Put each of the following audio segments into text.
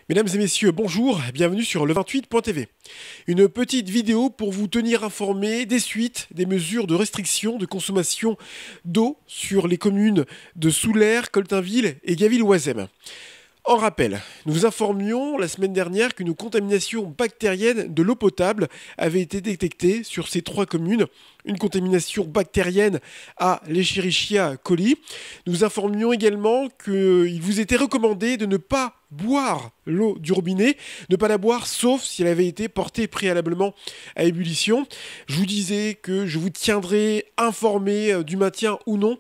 Mesdames et messieurs, bonjour, bienvenue sur le28.tv. Une petite vidéo pour vous tenir informé des suites des mesures de restriction de consommation d'eau sur les communes de Soulaire, Coltainville et Gaville-Oisem. En rappel, nous vous informions la semaine dernière qu'une contamination bactérienne de l'eau potable avait été détectée sur ces trois communes. Une contamination bactérienne à l'Escherichia coli. Nous informions également qu'il vous était recommandé de ne pas boire l'eau du robinet, ne pas la boire sauf si elle avait été portée préalablement à ébullition. Je vous disais que je vous tiendrai informé du maintien ou non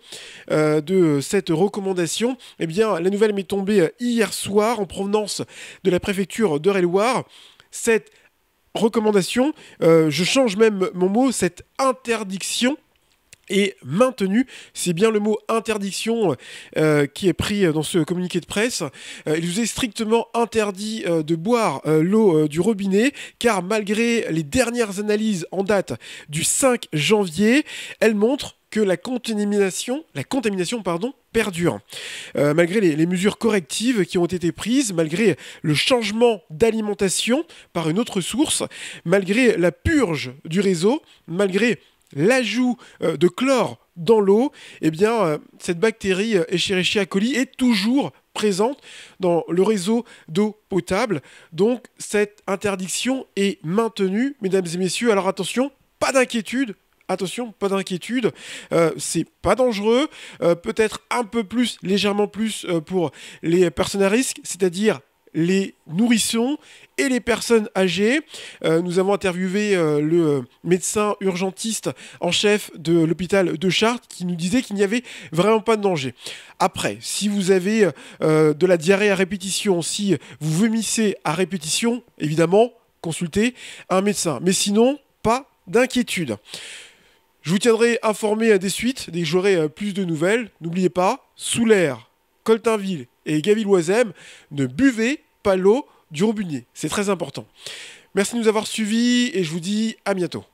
de cette recommandation. Eh bien, la nouvelle m'est tombée hier soir en provenance de la préfecture d'Eure-et-Loir. Cette recommandation, je change même mon mot, cette interdiction est maintenue. C'est bien le mot interdiction qui est pris dans ce communiqué de presse. Il vous est strictement interdit de boire l'eau du robinet, car malgré les dernières analyses en date du 5 janvier, elles montrent que la contamination perdure. Malgré les mesures correctives qui ont été prises, malgré le changement d'alimentation par une autre source, malgré la purge du réseau, malgré l'ajout de chlore dans l'eau, eh bien, cette bactérie Escherichia coli est toujours présente dans le réseau d'eau potable. Donc, cette interdiction est maintenue, mesdames et messieurs. Alors attention, pas d'inquiétude. Attention, pas d'inquiétude, c'est pas dangereux, peut-être un peu plus, légèrement plus pour les personnes à risque, c'est-à-dire les nourrissons et les personnes âgées. Nous avons interviewé le médecin urgentiste en chef de l'hôpital de Chartres qui nous disait qu'il n'y avait vraiment pas de danger. Après, si vous avez de la diarrhée à répétition, si vous vomissez à répétition, évidemment, consultez un médecin. Mais sinon, pas d'inquiétude. Je vous tiendrai informé des suites, dès que j'aurai plus de nouvelles. N'oubliez pas, Soulaire, Coltainville et Gaville-Oisem, ne buvez pas l'eau du robinet. C'est très important. Merci de nous avoir suivis et je vous dis à bientôt.